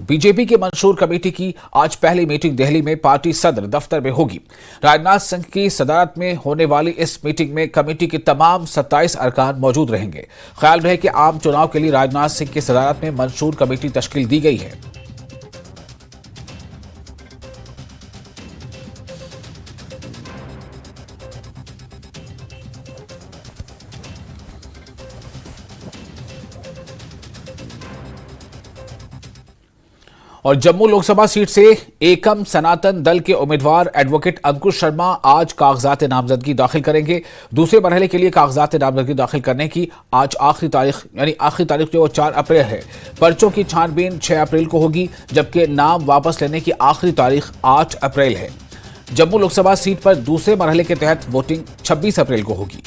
BJP की मंशूर committee की आज पहली मीटिंग दिल्ली में पार्टी सदर दफ्तर में होगी। राजनाथ सिंह की सदारत में होने वाली इस मीटिंग में कमेटी के तमाम 27 अरकान मौजूद रहेंगे। ख्याल रहे कि आम चुनाव के लिए राजनाथ सिंह की सदारत में मंशूर कमेटी तश्कील दी गई है। और जम्मू लोकसभा सीट से एकम सनातन दल के उम्मीदवार एडवोकेट अंकुश शर्मा आज कागजात नामजदगी दाखिल करेंगे। दूसरे मरहले के लिए कागजात नामजदगी दाखिल करने की आज आखिरी तारीख जो 4 अप्रैल है। पर्चों की छानबीन 6 अप्रैल को होगी, जबकि नाम वापस लेने की आखिरी तारीख 8 अप्रैल है। जम्मू लोकसभा सीट पर दूसरे मरहले के तहत वोटिंग 26 अप्रैल को होगी।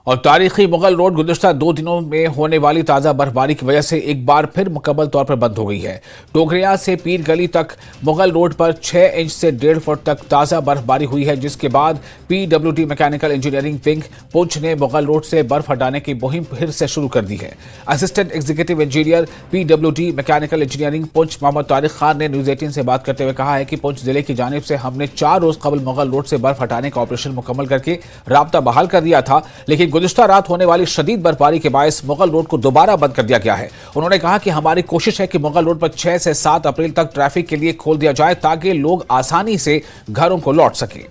और तारीखी मुगल रोड गुज़िश्ता 2 दिनों में होने वाली ताज़ा बर्फबारी की वजह से एक बार फिर मुकम्मल तौर पर बंद हो गई है। टोकरिया से पीर गली तक मुगल रोड पर 6 इंच से 1.5 फुट तक ताज़ा बर्फबारी हुई है, जिसके बाद PWD mechanical engineering wing Poonch ने मुगल रोड से बर्फ हटाने की मुहिम फिर से शुरू कर दी है। Assistant executive engineer PWD mechanical engineering Poonch Mohammad Tariq Khan ने न्यूज़ 18 से बात करते हुए कहा है कि पुंछ जिले की जानिब से हमने 4 रोज कबल मुगल रोड से बर्फ हटाने का ऑपरेशन मुकम्मल करके राब्ता बहाल कर दिया था, लेकिन गुज़िश्ता रात होने वाली शदीद बर्फबारी के बायस मुगल रोड को दोबारा बंद कर दिया गया है। उन्होंने कहा कि हमारी कोशिश है कि मुगल रोड पर 6 से 7 अप्रैल तक ट्रैफिक के लिए खोल दिया जाए ताकि लोग आसानी से घरों को लौट सकें।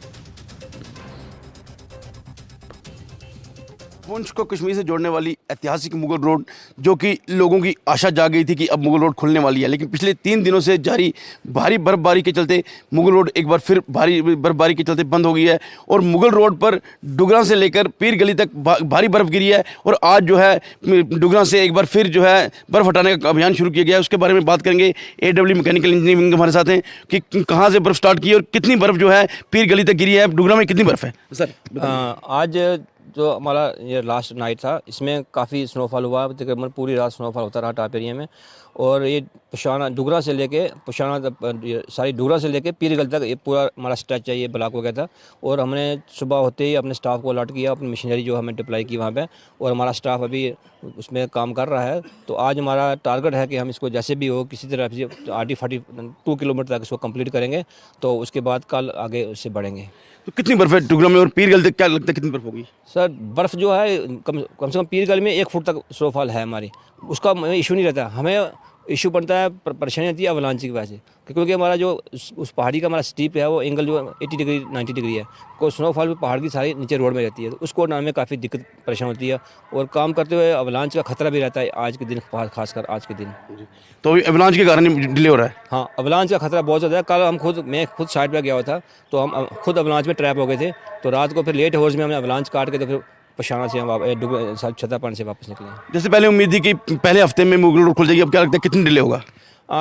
पुंछ को कश्मीर से जोड़ने वाली ऐतिहासिक मुगल रोड, जो कि लोगों की आशा जाग गई थी कि अब मुगल रोड खुलने वाली है, लेकिन पिछले 3 दिनों से जारी भारी बर्फबारी के चलते मुगल रोड एक बार फिर भारी बर्फबारी के चलते बंद हो गई है। और मुगल रोड पर डुगरा से लेकर पीर गली तक भारी बर्फ गिरी है। और आज जो है डुगरा से एक बार फिर जो है बर्फ हटाने का अभियान शुरू किया गया है। उसके बारे में बात करेंगे। AW मैकेनिकल इंजीनियरिंग हमारे साथ हैं कि कहाँ से बर्फ स्टार्ट की और कितनी बर्फ जो है पीर गली तक गिरी है, डुगरा में कितनी बर्फ है सर? आज जो हमारा ये लास्ट नाइट था, इसमें काफ़ी स्नोफॉल हुआ। तकरीबन पूरी रात स्नोफॉल होता रहा टाप एरिया में। और ये पुशाना डुगरा से लेके सारी डुगरा से लेके पीरगल तक ये पूरा हमारा स्ट्रेच है, ये ब्लॉक हो गया था। और हमने सुबह होते ही अपने स्टाफ को अलर्ट किया, अपनी मशीनरी जो हमें डिप्लाई की वहाँ पे, और हमारा स्टाफ अभी उसमें काम कर रहा है। तो आज हमारा टारगेट है कि हम इसको जैसे भी हो किसी तरह से 40-42 किलोमीटर तक इसको कंप्लीट करेंगे, तो उसके बाद कल आगे उससे बढ़ेंगे। तो कितनी बर्फ है डुगरा में और पीरगल तक, क्या लगता है कितनी बर्फ होगी सर? बर्फ़ जो है कम से कम पीरगल में 1 फुट तक स्नोफॉल है हमारी। उसका इशू नहीं रहता, हमें इशू बनता है, परेशानी आती है अवलांच की वजह से, क्योंकि हमारा जो उस पहाड़ी का हमारा स्टीप है वो एंगल जो 80 डिग्री 90 डिग्री है। को स्नोफॉल भी पहाड़ की सारी नीचे रोड में रहती है, तो उसको उड़ाने में काफ़ी दिक्कत परेशान होती है। और काम करते हुए अवलांच का खतरा भी रहता है आज के दिन, खासकर आज के दिन। तो अभी अवलांच के कारण डिले हो रहा है? हाँ, अवलांच का खतरा बहुत ज़्यादा है। कल मैं खुद साइड पर गया हुआ था, तो हम खुद अवलांच में ट्रैप हो गए थे। तो रात को फिर लेट होर्स में हमने अवलांच काट के तो फिर पशाना से हम छतरपुर से वापस निकले। जैसे पहले उम्मीद थी कि पहले हफ्ते में मुगल रोड खुल जाएगी, अब क्या लगता है कितनी डिले होगा?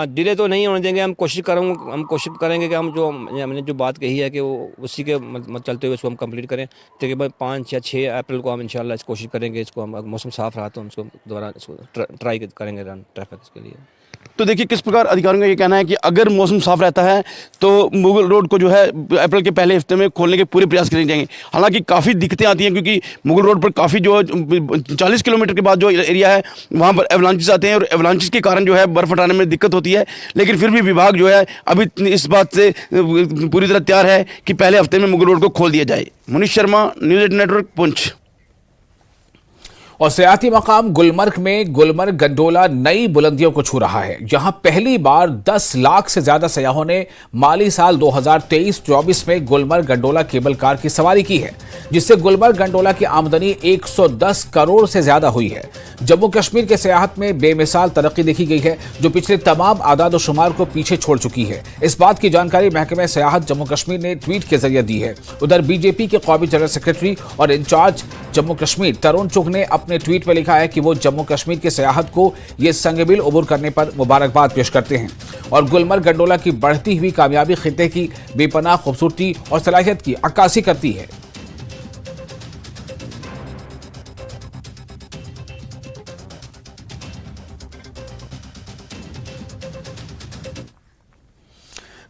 डिले तो नहीं होने देंगे। हम कोशिश करेंगे कि हमने जो बात कही है कि वो उसी के चलते हुए इसको हम कंप्लीट करें। तकरीबन 5 या 6 अप्रैल को हम इंशाल्लाह इस कोशिश करेंगे, इसको हम मौसम साफ़ रहा तो हम इसको दोबारा इसको ट्राई करेंगे रन ट्रैफिक के लिए। तो देखिए किस प्रकार अधिकारियों का ये कहना है कि अगर मौसम साफ रहता है तो मुगल रोड को जो है अप्रैल के पहले हफ्ते में खोलने के पूरे प्रयास किए जाएंगे। हालांकि काफ़ी दिक्कतें आती हैं, क्योंकि मुगल रोड पर काफ़ी जो 40 किलोमीटर के बाद जो एरिया है वहाँ पर एवलांचेस आते हैं, और एवलांचेस के कारण जो है बर्फ़ हटाने में दिक्कत होती है। लेकिन फिर भी विभाग जो है अभी इस बात से पूरी तरह तैयार है कि पहले हफ्ते में मुगल रोड को खोल दिया जाए। Munish Sharma, news 18 network, Poonch. और सियाती मकाम गुलमर्ग में गुलमर्ग गंडोला नई बुलंदियों को छू रहा है। यहां पहली बार 10 लाख से ज्यादा सयाहों ने माली साल 2023-24 में गुलमर्ग गंडोला केबल कार की सवारी की है, जिससे गुलमर्ग गंडोला की आमदनी 110 करोड़ से ज्यादा हुई है। जम्मू कश्मीर के सियाहत में बेमिसाल तरक्की देखी गई है, जो पिछले तमाम आदाद और शुमार को पीछे छोड़ चुकी है। इस बात की जानकारी महकमे सियाहत जम्मू कश्मीर ने ट्वीट के जरिए दी है। उधर बीजेपी के कौमी जनरल सेक्रेटरी और इंचार्ज जम्मू कश्मीर तरुण चुग ने अपने ट्वीट में लिखा है कि वो जम्मू कश्मीर के सियाहत को ये संगमिल उबूर करने पर मुबारकबाद पेश करते हैं और गुलमर्ग गंडोला की बढ़ती हुई कामयाबी खित्ते की बेपनाह खूबसूरती और सलाहियत की अक्कासी करती है।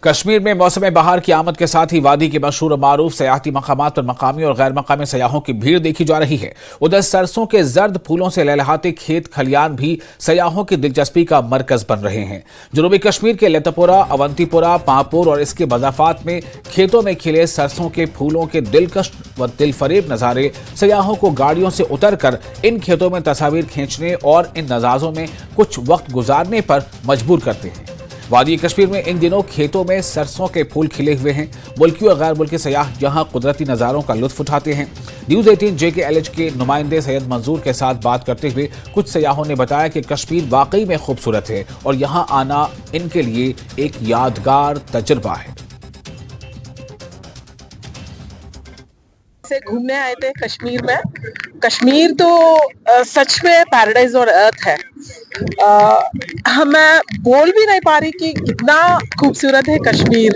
कश्मीर में मौसम बहार की आमद के साथ ही वादी के मशहूर और मारूफ सयाहती मकामात पर मकामी और गैर मकामी सयाहों की भीड़ देखी जा रही है। उधर सरसों के जर्द फूलों से लहलहाते खेत खलियान भी सयाहों की दिलचस्पी का मरकज बन रहे हैं। जनूबी कश्मीर के लेतपुरा, अवंतीपुरा, पांपुर और इसके मज़ाफात में खेतों में खिले सरसों के फूलों के दिलकश व दिलफरेब नज़ारे सयाहों को गाड़ियों से उतरकर इन खेतों में तस्वीर खींचने और इन नज़ारों में कुछ वक्त गुजारने पर मजबूर करते हैं। वादी कश्मीर में इन दिनों खेतों में सरसों के फूल खिले हुए हैं। मुल्की और गैर मुल्की सयाह यहां कुदरती नज़ारों का लुत्फ उठाते हैं। न्यूज़ 18 JKLH के नुमाइंदे सैयद मंजूर के साथ बात करते हुए कुछ सयाहों ने बताया कि कश्मीर वाकई में खूबसूरत है और यहां आना इनके लिए एक यादगार तजुर्बा है। से घूमने आए थे कश्मीर में। कश्मीर तो सच में पैराडाइज और अर्थ है। मैं बोल भी नहीं पा रही कि कितना खूबसूरत है कश्मीर।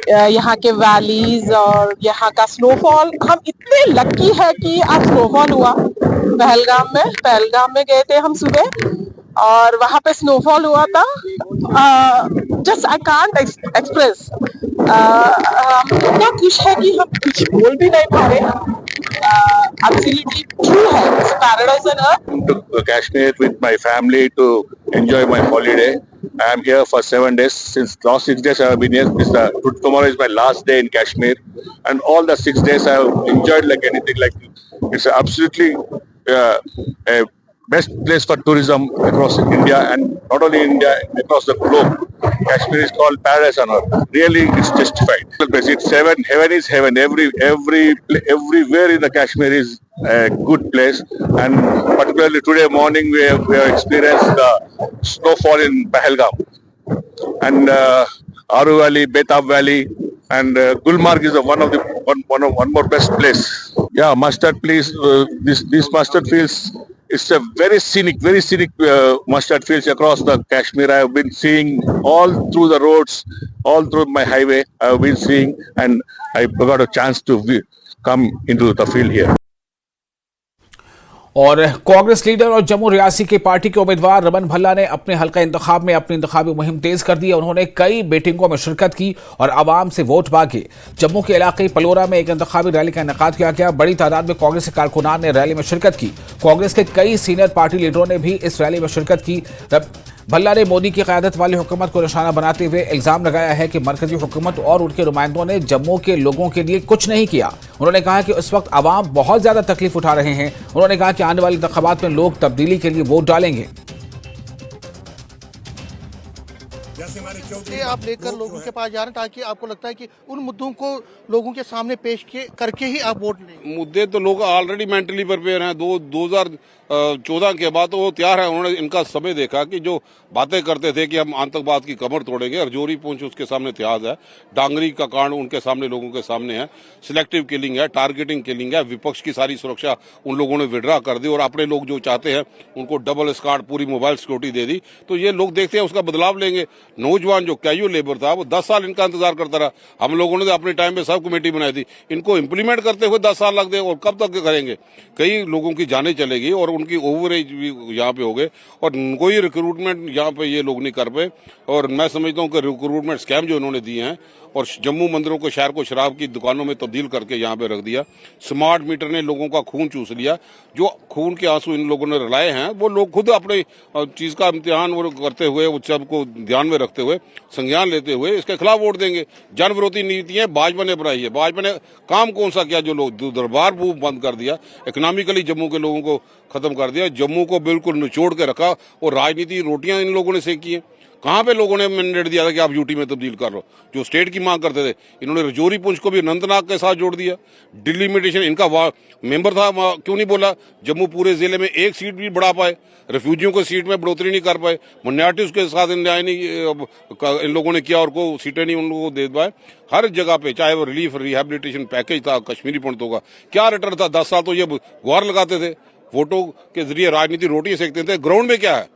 यहाँ के वैलीज और यहाँ का स्नोफॉल, हम इतने लकी है कि आज स्नोफॉल हुआ पहलगाम में गए थे हम सुबह और वहाँ पे स्नोफॉल हुआ था। Just I can't express. हम इतना खुश है कि हम कुछ बोल भी नहीं पा रहे। Absolutely true है, it's paradise on earth. To Kashmir with my family to enjoy my holiday. I am here for 7 days. Since last 6 days I have been here. Tomorrow is my last day in Kashmir, and all the 6 days I have enjoyed like anything. Like it's absolutely a best place for tourism across India, and not only India, across the globe. Kashmir is called paradise on earth. Really, it's justified. It's heaven. Heaven is heaven. Everywhere in the Kashmir is a good place, and particularly today morning we have experienced the snowfall in Pahalgam, and Aru Valley, Betab Valley, and Gulmarg is one more best place. Yeah, mustard place. This mustard fields. It's a very scenic mustard fields across the Kashmir. I have been seeing all through the roads, all through my highway. I have been seeing, and I got a chance to come into the field here. और Congress leader और जम्मू रियासी की party के उम्मीदवार रमन भल्ला ने अपने हल्का इंतखाब में अपनी इंतखाबी मुहिम तेज कर दी। उन्होंने कई मीटिंगों में शिरकत की और आवाम से वोट मांगे। जम्मू के इलाके पलोरा में एक इंतखाबी रैली का इनेकाद किया गया। बड़ी तादाद में कांग्रेस के कारकुनान ने रैली में शिरकत की। कांग्रेस के कई सीनियर पार्टी लीडरों ने भी इस रैली में शिरकत की। भल्ला ने मोदी की क़यादत वाली हुकूमत को निशाना बनाते हुए इल्जाम लगाया है कि मरकजी हुकूमत और उनके नुमाइंदों ने जम्मू के लोगों के लिए कुछ नहीं किया। उन्होंने कहा कि उस वक्त आवाम बहुत ज्यादा तकलीफ उठा रहे हैं। उन्होंने कहा कि आने वाले इंतखाबात में लोग तब्दीली के लिए वोट डालेंगे। आप लेकर लोगों के पास जा रहे हैं ताकि आपको लगता है कि उन मुद्दों को लोगों के सामने पेश करके ही आप वोट लेंगे। मुद्दे तो लोग ऑलरेडी मेंटली प्रिपेयर हैं। 2014 के बाद तो वो तैयार है। उन्होंने इनका समय देखा कि जो बातें करते थे कि हम आतंकवाद की कमर तोड़ेंगे, रजौरी पूंछ उसके सामने इतिहास है, डांगरी का कांड उनके सामने, लोगों के सामने है, सिलेक्टिव किलिंग है, टारगेटिंग किलिंग है, विपक्ष की सारी सुरक्षा उन लोगों ने विड्रा कर दी और अपने लोग जो चाहते हैं उनको डबल स्क्वाड पूरी मोबाइल सिक्योरिटी दे दी। तो ये लोग देखते हैं उसका बदलाव लेंगे। नौजवान जो कैजुअल लेबर था वो 10 साल इनका इंतजार करता रहा। हम लोगों ने अपने टाइम में सब कमेटी बनाई थी। इनको इम्प्लीमेंट करते हुए 10 साल लग गए और कब तक करेंगे। कई लोगों की जानें चलेगी और उनकी ओवरेज भी यहाँ पे हो गए और कोई रिक्रूटमेंट यहाँ पे ये लोग नहीं कर पाए। और मैं समझता हूँ कि रिक्रूटमेंट स्कैम जो इन्होंने दिए हैं और जम्मू मंदिरों को शहर को शराब की दुकानों में तब्दील करके यहाँ पे रख दिया। स्मार्ट मीटर ने लोगों का खून चूस लिया। जो खून के आंसू इन लोगों ने रुलाए हैं वो लोग खुद अपने चीज का इम्तिहान करते हुए, उस सबको ध्यान में रखते हुए, संज्ञान लेते हुए इसके खिलाफ वोट देंगे। जन विरोधी नीतियां भाजपा ने बनाई है। भाजपा ने काम कौन सा किया? जो लोग दरबार बंद कर दिया, इकोनॉमिकली जम्मू के लोगों को खत्म कर दिया, जम्मू को बिल्कुल निचोड़ के रखा और राजनीति रोटियां इन लोगों ने सेकी है। कहाँ पे लोगों ने मैंडेट दिया था कि आप यूटी में तब्दील कर लो, जो स्टेट की मांग करते थे। इन्होंने रजौरी पुंछ को भी अनंतनाग के साथ जोड़ दिया। डिलिमिटेशन इनका मेंबर था, क्यों नहीं बोला? जम्मू पूरे जिले में एक सीट भी बढ़ा पाए, रेफ्यूजियों को सीट में बढ़ोतरी नहीं कर पाए, माइनॉरिटीज के साथ न्याय नहीं इन लोगों ने किया और को सीटें नहीं उन लोगों को दे पाए। हर जगह पे चाहे वो रिलीफ रिहेबिलिटेशन पैकेज था, कश्मीरी पंडितों का क्या रिटर्न था? 10 साल तो ये गुहार लगाते थे, वोटों के जरिए राजनीति रोटियां सेकते थे। ग्राउंड में क्या है?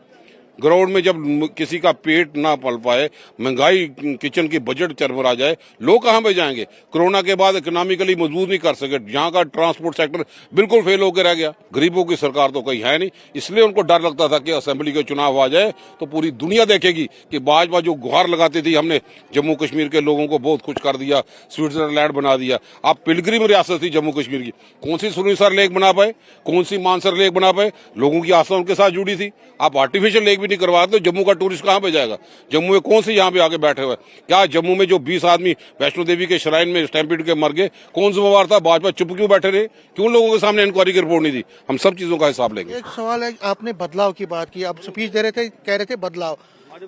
ग्राउंड में जब किसी का पेट ना पल पाए, महंगाई किचन की बजट चरमरा जाए, लोग कहाँ पे जाएंगे? कोरोना के बाद इकोनॉमिकली मजबूत नहीं कर सके, यहाँ का ट्रांसपोर्ट सेक्टर बिल्कुल फेल होकर रह गया। गरीबों की सरकार तो कहीं है नहीं, इसलिए उनको डर लगता था कि असेंबली के चुनाव आ जाए तो पूरी दुनिया देखेगी कि भाजपा जो गुहार लगाती थी, हमने जम्मू कश्मीर के लोगों को बहुत खुश कर दिया, स्विट्जरलैंड बना दिया। आप पिलग्रिम रियासत थी जम्मू कश्मीर की, कौन सी सुरनीसर लेक बना पाए, कौन सी मानसर लेक बना पाए? लोगों की आस्था उनके साथ जुड़ी थी। आप आर्टिफिशियल लेक भी नहीं करवा तो जम्मू का टूरिस्ट कहां पे जाएगा? जम्मू में कौन से यहाँ पे आके बैठे हुए? क्या जम्मू में जो 20 आदमी वैष्णो देवी के श्राइन में स्टैम्पीड के मर गए, कौन जिम्मेवार था? भाजपा चुप क्यों बैठे रहे? क्यों लोगों के सामने इंक्वायरी की रिपोर्ट नहीं दी? हम सब चीजों का हिसाब लेंगे। एक सवाल है, आपने बदलाव की बात की, आप स्पीच दे रहे थे, कह रहे थे बदलाव।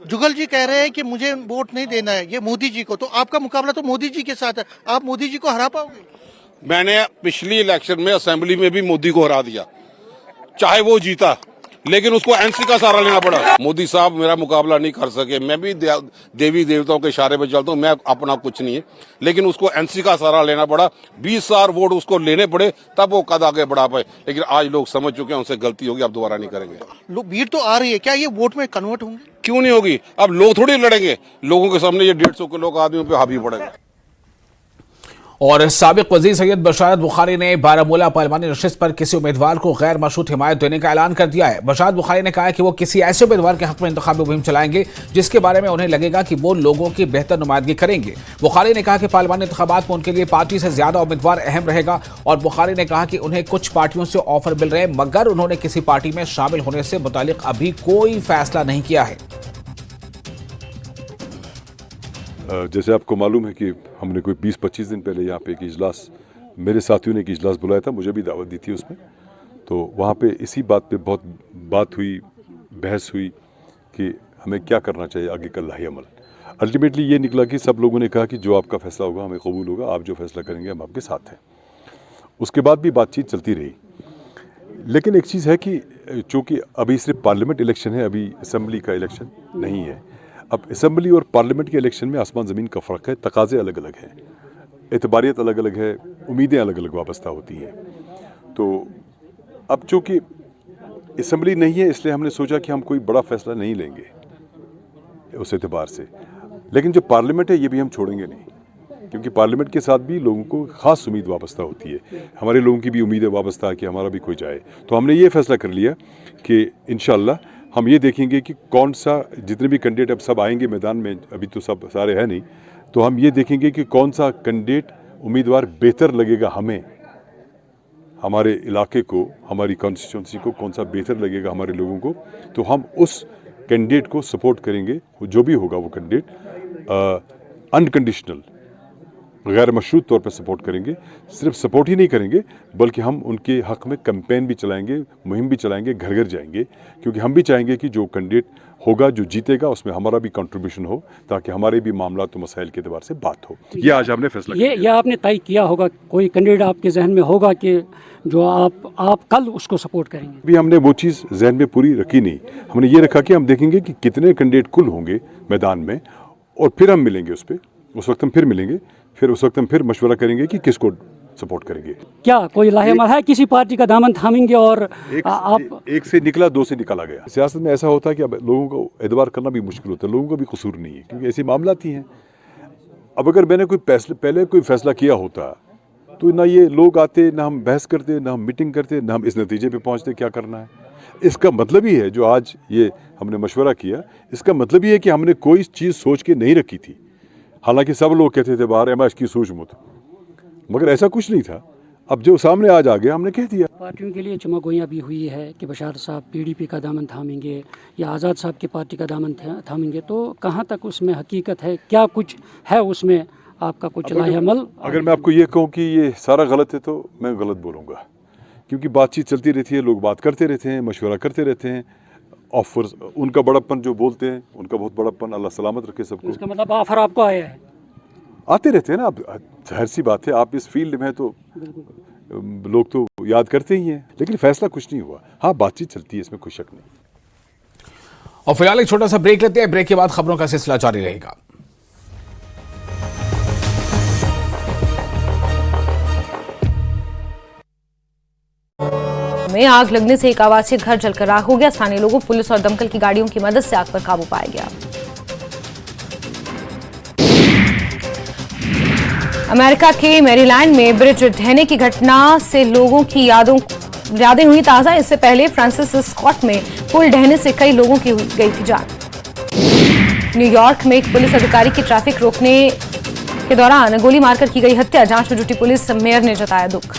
जुगल जी कह रहे हैं कि मुझे वोट नहीं देना है, ये मोदी जी को, तो आपका मुकाबला तो मोदी जी के साथ है, आप मोदी जी को हरा पाओगे? मैंने पिछली इलेक्शन में असेंबली में भी मोदी को हरा दिया, चाहे वो जीता, लेकिन उसको एनसी का सहारा लेना पड़ा। मोदी साहब मेरा मुकाबला नहीं कर सके, मैं भी देवी देवताओं के इशारे पे चलता हूँ, मैं अपना कुछ नहीं है, लेकिन उसको एनसी का सहारा लेना पड़ा। 20,000 वोट उसको लेने पड़े, तब वो कद आगे बढ़ा पाए। लेकिन आज लोग समझ चुके हैं उनसे गलती होगी, अब दोबारा नहीं करेंगे। भीड़ तो आ रही है, क्या ये वोट में कन्वर्ट होंगे? क्यों नहीं होगी? अब लोग थोड़ी लड़ेंगे, लोगों के सामने ये 150 किलो का आदमियों पे हावी पड़ेगा। और साबिक वजीर सैयद बशारत बुखारी ने बारामूला पार्लिमानी नशिस्त पर किसी उम्मीदवार को गैर मशरूत हिमायत देने का ऐलान कर दिया है। बशारत बुखारी ने कहा है कि वो किसी ऐसे उम्मीदवार के हक में इंतखाबी मुहिम चलाएंगे जिसके बारे में उन्हें लगेगा कि वो लोगों की बेहतर नुमाइंदगी करेंगे। बुखारी ने कहा कि पार्लिमानी इंतखाबात में उनके लिए पार्टी से ज्यादा उम्मीदवार अहम रहेगा। और बुखारी ने कहा कि उन्हें कुछ पार्टियों से ऑफर मिल रहे हैं, मगर उन्होंने किसी पार्टी में शामिल होने से मुतालिक अभी कोई फैसला नहीं किया है। जैसे आपको मालूम है कि हमने कोई 20-25 दिन पहले यहाँ पे एक इजलास, मेरे साथियों ने एक इजलास बुलाया था, मुझे भी दावत दी थी उसमें। तो वहाँ पे इसी बात पे बहुत बात हुई, बहस हुई कि हमें क्या करना चाहिए आगे का लाही अमल। अल्टीमेटली ये निकला कि सब लोगों ने कहा कि जो आपका फैसला होगा हमें कबूल होगा, आप जो फैसला करेंगे हम आपके साथ हैं। उसके बाद भी बातचीत चलती रही, लेकिन एक चीज़ है कि चूँकि अभी सिर्फ पार्लियामेंट इलेक्शन है, अभी असम्बली का इलेक्शन नहीं है। अब असम्बली और पार्लियामेंट के इलेक्शन में आसमान ज़मीन का फ़र्क है, तकाज़े अलग अलग हैं, एतबारियत अलग अलग है, उम्मीदें अलग अलग वाबस्ता होती हैं। तो अब चूँकि असम्बली नहीं है, इसलिए हमने सोचा कि हम कोई बड़ा फ़ैसला नहीं लेंगे उस एतबार से। लेकिन जो पार्लियामेंट है ये भी हम छोड़ेंगे नहीं, क्योंकि पार्लियामेंट के साथ भी लोगों को ख़ास उम्मीद वाबस्ता होती है, हमारे लोगों की भी उम्मीद है वाबस्ता है कि हमारा भी कोई जाए। तो हमने ये फ़ैसला कर लिया कि इंशाअल्लाह हम ये देखेंगे कि कौन सा, जितने भी कैंडिडेट अब सब आएंगे मैदान में, अभी तो सब सारे हैं नहीं, तो हम ये देखेंगे कि कौन सा कैंडिडेट उम्मीदवार बेहतर लगेगा हमें, हमारे इलाके को, हमारी कॉन्स्टिट्यूंसी को, कौन सा बेहतर लगेगा हमारे लोगों को, तो हम उस कैंडिडेट को सपोर्ट करेंगे। जो भी होगा वो कैंडिडेट अनकंडीशनल, गैर मशरूत तौर पर सपोर्ट करेंगे। सिर्फ सपोर्ट ही नहीं करेंगे बल्कि हम उनके हक़ में कैंपेन भी चलाएंगे, मुहिम भी चलाएंगे, घर घर जाएंगे, क्योंकि हम भी चाहेंगे कि जो कैंडिडेट होगा, जो जीतेगा, उसमें हमारा भी कंट्रीब्यूशन हो, ताकि हमारे भी मामला तो मसाइल के एतबार से बात हो। ये आज हमने फैसला किया। ये आपने तय किया होगा, कोई कैंडिडेट आपके जहन में होगा कि जो आप कल उसको सपोर्ट करेंगे? अभी हमने वो चीज़ जहन में पूरी रखी नहीं, हमने ये रखा कि हम देखेंगे कि कितने कैंडिडेट कुल होंगे मैदान में, और फिर हम मिलेंगे उस पर, उस वक्त हम फिर मिलेंगे, फिर उस वक्त हम फिर मशवरा करेंगे कि किसको सपोर्ट करेंगे। क्या कोई लाहेमल है, किसी पार्टी का दामन थामेंगे? और एक से निकला, दो से निकला गया। सियासत में ऐसा होता है कि अब लोगों को एतबार करना भी मुश्किल होता है, लोगों का भी कसूर नहीं है, क्योंकि ऐसे मामला ही हैं। अब अगर मैंने पहले कोई फैसला किया होता तो ना ये लोग आते, ना हम बहस करते, ना हम मीटिंग करते, ना हम इस नतीजे पे पहुंचते क्या करना है। इसका मतलब ही है, जो आज ये हमने मशवरा किया, इसका मतलब ही है कि हमने कोई चीज़ सोच के नहीं रखी थी। हालांकि सब लोग कहते थे बाहर एमएस की सोच मत, मगर ऐसा कुछ नहीं था। अब जो सामने आज आ गया, हमने कह दिया। पार्टियों के लिए चमगोइयाँ भी हुई है कि बशारत साहब पीडीपी का दामन थामेंगे या आज़ाद साहब की पार्टी का दामन थामेंगे, तो कहाँ तक उसमें हकीकत है? क्या कुछ है उसमें आपका कुछ लाहेअमल? अगर मैं आपको ये कहूँ कि ये सारा गलत है तो मैं गलत बोलूँगा, क्योंकि बातचीत चलती रहती है, लोग बात करते रहते हैं, मशवरा करते रहते हैं। ऑफर्स, उनका बड़प्पन जो बोलते हैं, उनका बहुत बड़प्पन, अल्लाह सलामत रखे सबको। इसका मतलब ऑफर आपको आया है? आते रहते हैं ना, अब जाहिर सी बात है, आप इस फील्ड में तो लोग तो याद करते ही हैं, लेकिन फैसला कुछ नहीं हुआ। हाँ, बातचीत चलती है, इसमें कोई शक नहीं। और फिलहाल एक छोटा सा ब्रेक लेते हैं, ब्रेक के बाद खबरों का सिलसिला जारी रहेगा। में आग लगने से एक आवासीय घर जलकर राख हो गया। स्थानीय लोगों, पुलिस और दमकल की गाड़ियों की मदद से आग पर काबू पाया गया। अमेरिका के मैरीलैंड में ब्रिज ढहने की घटना से लोगों की यादें हुई ताजा। इससे पहले फ्रांसिस स्कॉट में पुल ढहने से कई लोगों की गई थी जान। न्यूयॉर्क में एक पुलिस अधिकारी की ट्रैफिक रोकने के दौरान गोली मारकर की गई हत्या। जांच में जुटी पुलिस मेयर ने जताया दुख।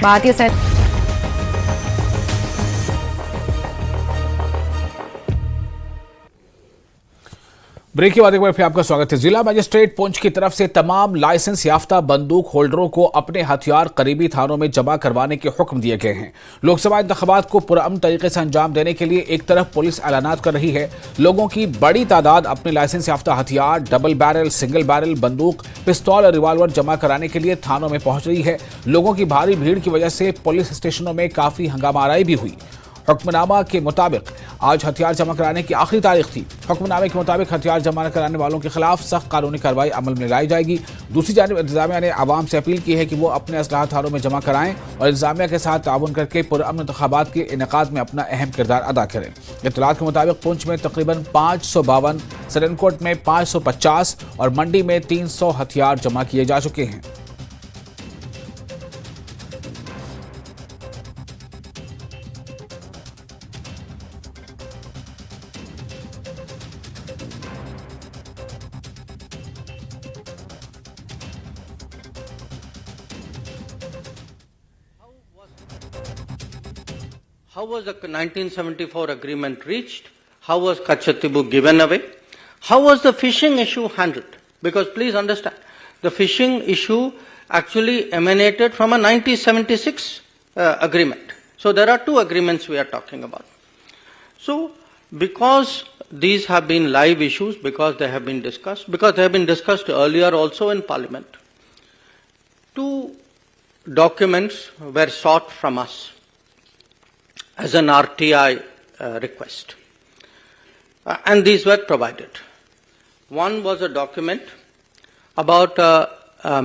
भारतीय सैन्य ब्रेक के बाद एक बार फिर आपका स्वागत है। जिला मजिस्ट्रेट पुंछ की तरफ से तमाम लाइसेंस याफ्ता बंदूक होल्डरों को अपने हथियार करीबी थानों में जमा करवाने के हुक्म दिए गए हैं। लोकसभा इंतखाबात को पुरअमन तरीके से अंजाम देने के लिए एक तरफ पुलिस ऐलानात कर रही है, लोगों की बड़ी तादाद अपने लाइसेंस याफ्ता हथियार, डबल बैरल, सिंगल बैरल बंदूक, पिस्तौल और रिवॉल्वर जमा कराने के लिए थानों में पहुंच रही है। लोगों की भारी भीड़ की वजह से पुलिस स्टेशनों में काफी हंगामाराई भी हुई। हुक्मनामा के मुताबिक आज हथियार जमा कराने की आखिरी तारीख थी। हुक्मनामे के मुताबिक हथियार जमा कराने वालों के खिलाफ सख्त कानूनी कार्रवाई अमल में लाई जाएगी। दूसरी जानिब इंतजामिया ने आवाम से अपील की है कि वो अपने असलहा थानों में जमा कराएं और इंतजामिया के साथ ताउन करके पुरअमन इंतखाबात के इनेकाद में अपना अहम किरदार अदा करें। इत्तलात के मुताबिक पुंछ में तकरीबन 552, सरेनकोट में 550 और मंडी में 300 हथियार जमा किए जा चुके हैं। How was the 1974 agreement reached? How was Kachatibu given away? How was the fishing issue handled? Because please understand, the fishing issue actually emanated from a 1976 agreement. So there are two agreements we are talking about. So because these have been live issues, because they have been discussed earlier also in Parliament, two documents were sought from us as an RTI request. And these were provided. One was a document about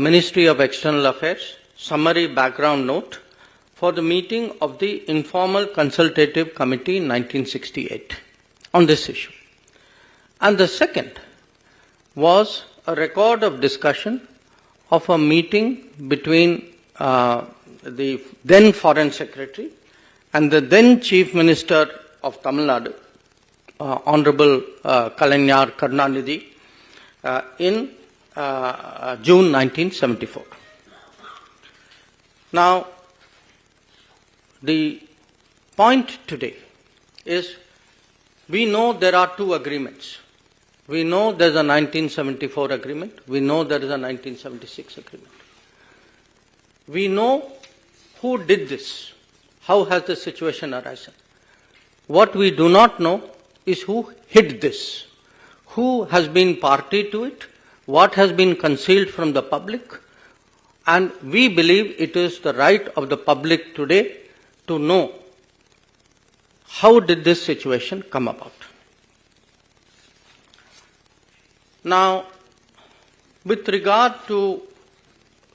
Ministry of External Affairs, summary background note for the meeting of the Informal Consultative Committee in 1968 on this issue. And the second was a record of discussion of a meeting between the then Foreign Secretary and the then Chief Minister of Tamil Nadu, Honorable Kalaignar Karunanidhi, in June 1974. Now, the point today is we know there are two agreements. We know there's a 1974 agreement. We know there is a 1976 agreement. We know who did this. How has the situation arisen? What we do not know is who hid this, who has been party to it, what has been concealed from the public, and we believe it is the right of the public today to know how did this situation come about. Now, with regard to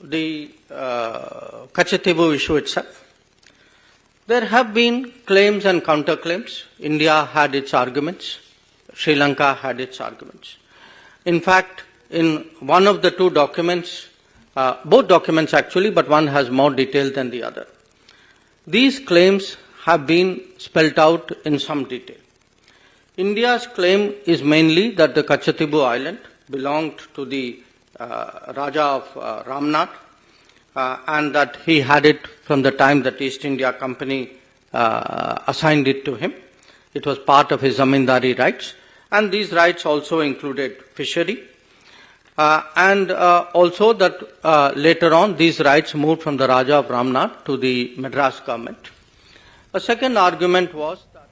the Kachatibu issue itself, there have been claims and counterclaims. India had its arguments. Sri Lanka had its arguments. In fact, in one of the two documents, both documents actually, but one has more detail than the other, these claims have been spelt out in some detail. India's claim is mainly that the Kachatibu Island belonged to the Raja of Ramnath, and that he had it from the time that East India Company assigned it to him. It was part of his zamindari rights, and these rights also included fishery, and also that later on these rights moved from the Raja of Ramnath to the Madras government. A second argument was that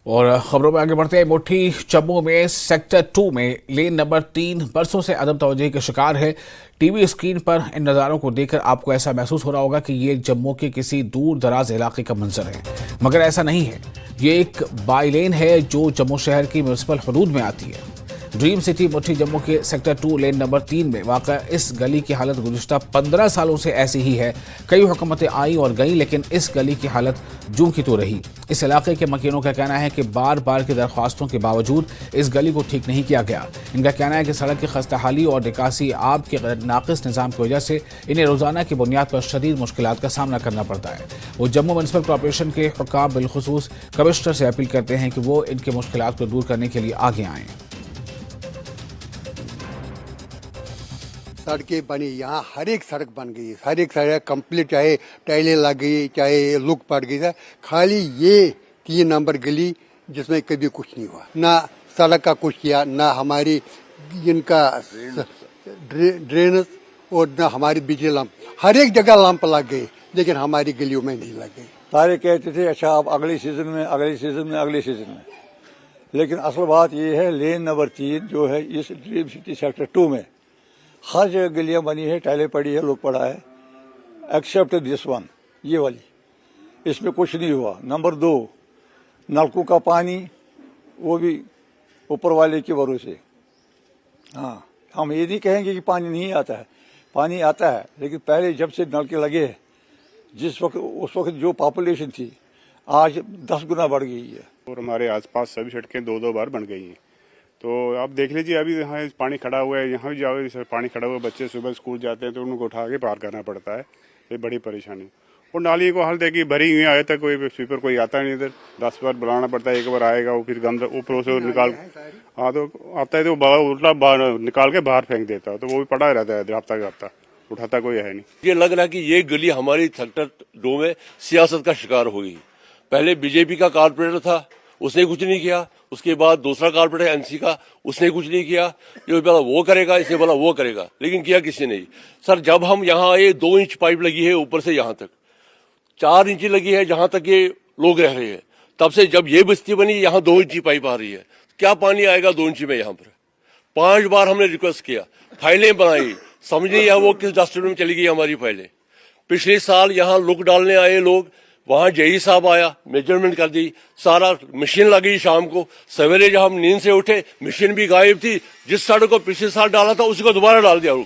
और खबरों में आगे बढ़ते हैं। मुट्ठी जम्मू में sector 2 में lane number 3 बरसों से अदम तवज्जो के शिकार है। टीवी स्क्रीन पर इन नज़ारों को देखकर आपको ऐसा महसूस हो रहा होगा कि ये जम्मू के किसी दूर दराज इलाके का मंजर है, मगर ऐसा नहीं है। ये एक बाई लेन है जो जम्मू शहर की म्यूनिसिपल हदूद में आती है। ड्रीम सिटी मुट्ठी जम्मू के सेक्टर 2 लेन नंबर 3 में वाक़ा इस गली की हालत गुज़िश्ता 15 सालों से ऐसी ही है। कई हुकूमतें आई और गईं, लेकिन इस गली की हालत जूं की तो रही। इस इलाके के मकीनों का कहना है कि बार बार की दरख्वास्तों के बावजूद इस गली को ठीक नहीं किया गया। इनका कहना है कि सड़क की खस्ताहाली और निकासी आब के नाक़िस निज़ाम की वजह से इन्हें रोज़ाना की बुनियाद पर शदीद मुश्किलात का सामना करना पड़ता है। वो जम्मू म्यूनसिपल कॉरपोरेशन के हुक्काम बिलखुसूस कमिश्नर से अपील करते हैं कि वो इनके मुश्किलात को दूर करने के लिए आगे आएँ। सड़कें बनी, यहाँ हर एक सड़क बन गई, हर एक सड़क कंप्लीट, चाहे टाइलें लग गई, चाहे लुक पड़ गई था। खाली ये 3 नंबर गली जिसमें कभी कुछ नहीं हुआ, ना सड़क का कुछ किया, ना हमारी इनका ड्रेनेज और ना हमारी बिजली लंप। हर एक जगह लंप लग गई, लेकिन हमारी गलियों में नहीं लग गई। सारे कहते थे अच्छा अब अगले सीजन में, लेकिन असल बात ये है लेन नंबर 3 जो है इस ड्रीम सिटी सेक्टर 2 में हर जगह गलियां बनी है, टाइलें पड़ी है, लोग पड़ा है, एक्सेप्ट दिस वन, ये वाली, इसमें कुछ नहीं हुआ। नंबर 2, नलकों का पानी वो भी ऊपर वाले के भरोसे। हाँ, हम ये नहीं कहेंगे कि पानी नहीं आता है, पानी आता है, लेकिन पहले जब से नलके लगे हैं, जिस वक्त उस वक्त जो पॉपुलेशन थी आज 10 गुना बढ़ गई है। और हमारे आसपास सभी सड़कें 2-2 बार बन गई हैं। तो आप देख लीजिए अभी यहाँ पानी खड़ा हुआ है, यहाँ भी जाओ जैसे पानी खड़ा हुआ है, बच्चे सुबह स्कूल जाते हैं तो उनको उठा के पार करना पड़ता है, ये बड़ी परेशानी। और नाली को हाल देखिए भरी हुई आए तक कोई स्वीपर कोई आता नहीं, इधर 10 बार बुलाना पड़ता है, एक बार आएगा वो फिर गंद ऊपर से निकाल, हाँ तो आता है तो उल्टा निकाल के बाहर फेंक देता है, तो वो भी पड़ा रहता है हफ्ता का हफ्ता, उठाता कोई है नहीं। ये लग रहा है कि ये गली हमारी सेक्टर 2 में सियासत का शिकार हो गई। पहले बीजेपी का कारपोरेटर था, उसने कुछ नहीं किया, उसके बाद दूसरा कारपोरेटर एनसी का, उसने कुछ नहीं किया, ये बोला वो करेगा, इसने बोला वो करेगा, लेकिन किया किसी ने। सर जब हम यहाँ आए 2 इंच पाइप लगी है ऊपर से यहाँ तक, 4 इंच लगी है जहां तक ये लोग रह रहे हैं। तब से जब ये बस्ती बनी यहाँ 2 इंची पाइप आ रही है, क्या पानी आएगा 2 इंची में यहाँ पर। 5 बार हमने रिक्वेस्ट किया, फाइलें बनाई, समझ नहीं आया वो किस डस्टबिन में चली गई हमारी फाइलें। पिछले साल यहाँ लुक डालने आए लोग, वहां जेई साहब आया, मेजरमेंट कर दी, सारा मशीन लगी। शाम को सवेरे जब हम नींद से उठे मशीन भी गायब थी, जिस सड़क को पिछले साल डाला था उसी को दोबारा डाल दिया।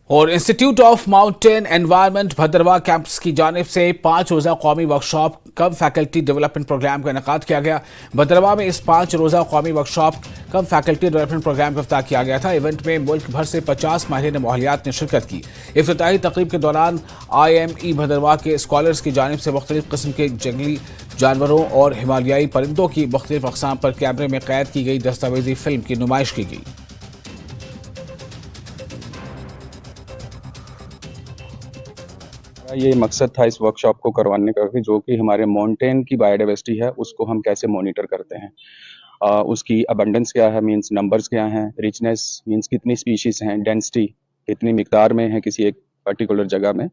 और institute of mountain environment Bhaderwah campus की जानिब से 5 रोज़ा कौमी workshop cum faculty development programme का इनेकाद किया गया। भद्रवाह में इस 5 रोज़ा कौमी workshop cum faculty development programme का इफ्ताह किया गया था। इवेंट में मुल्क भर से 50 माहिरीन माहौलियात ने शिरकत की। इफ्तिताही तकरीब के दौरान IME भद्रवाह के स्कॉलर्स की जानिब से मुख्तलिफ किस्म के जंगली जानवरों और हिमालयाई परिंदों की मुख्तलिफ अक़साम पर कैमरे में कैद की गई दस्तावेजी फिल्म की नुमाइश की गई। ये मकसद था इस वर्कशॉप को करवाने का कि जो कि हमारे माउंटेन की बायोडाइवर्सिटी है उसको हम कैसे मॉनिटर करते हैं, उसकी अबंडेंस क्या है, मींस नंबर्स क्या हैं, रिचनेस मींस कितनी स्पीशीज हैं, डेंसिटी कितनी मिकदार में है किसी एक पर्टिकुलर जगह में,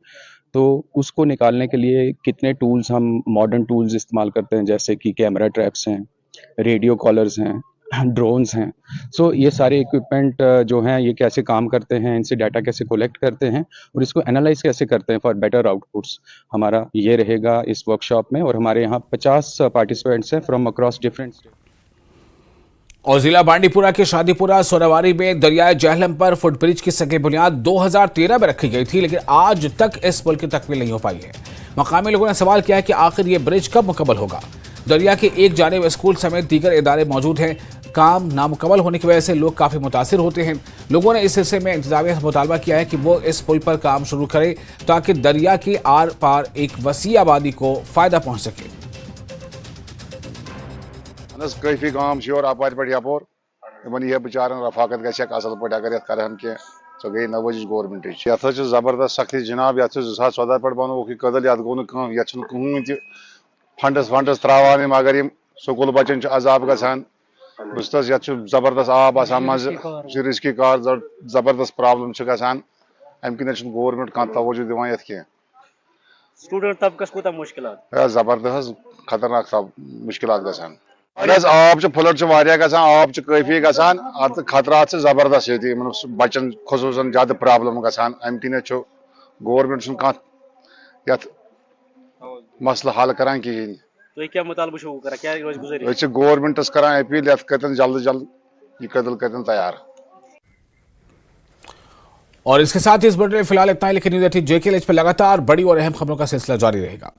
तो उसको निकालने के लिए कितने टूल्स हम मॉडर्न टूल्स इस्तेमाल करते हैं, जैसे कि कैमरा ट्रैप्स हैं, रेडियो कॉलर्स हैं, ड्रोन्स हैं। सो ये सारे इक्विपमेंट जो हैं ये कैसे काम करते हैं, इनसे डाटा कैसे कलेक्ट करते हैं और इसको एनालाइज कैसे करते हैं फॉर बेटर आउटपुट्स, हमारा ये रहेगा इस वर्कशॉप में। और हमारे यहाँ 50 पार्टिसिपेंट्स हैं फ्रॉम अक्रॉस डिफरेंट स्टेट। और जिला बांडीपुरा के शादीपुरा सोनावारी में दरियाए जहलम पर फुटब्रिज की सगे बुनियाद 2013 में रखी गई थी, लेकिन आज तक इस पुल की तकमील नहीं हो पाई है। मकामी लोगों ने सवाल किया है कि आखिर ये ब्रिज कब मुकम्मल होगा। दरिया के एक जानिब स्कूल समेत दीगर इदारे मौजूद हैं। काम नामुकम्मल होने की वजह से लोग काफ़ी मुतासिर होते हैं। लोगों ने इस सिलसिले में इंतजामिया से मुतालबा किया है कि वो इस पुल पर काम शुरू करे ताकि दरिया की आर पार एक वसी आबादी को फ़ायदा पहुँच सके। काफी गांव और अपार पे यपोर इन यह बेचारन रफाकत गल पे अगर ये कर सो गई नवज गवर्नमेंट ये जबरदस्त सख्ती जनाब ये 2014 पे बनो कदल ये गो ये कहून तह फंडस त्रावान अगर यम स्कूल बचन अजाब गसान बस ये जबरदस्त आब आसान मज रिस्की कार जबरदस्त प्रॉब्लम गसान अम किन गवर्नमेंट कह तवज्जो दिवान ये कह स्टूडेंट तबकस कोता मुश्किलात जबरदस्त खतरनाक मुश्किलात गसान आब फ्लड आब काफी गसान खतरात जबरदस्त ये बचन खसूसन ज्यादा प्रॉब्लम गसान अम किन गवर्नमेंट कह मसल हल करान कहें तो क्या मुतालबा छो करा क्या रोज गुजारिश गवर्नमेंटस करान अपील ये कर जल्द जल्द ये कदल करने तैयार। और इसके साथ ही इस बुलेटिन में फिलहाल इतना ही, लेकिन न्यूज़ 18 JKLH पर लगातार बड़ी और अहम खबरों का सिलसिला जारी रहेगा।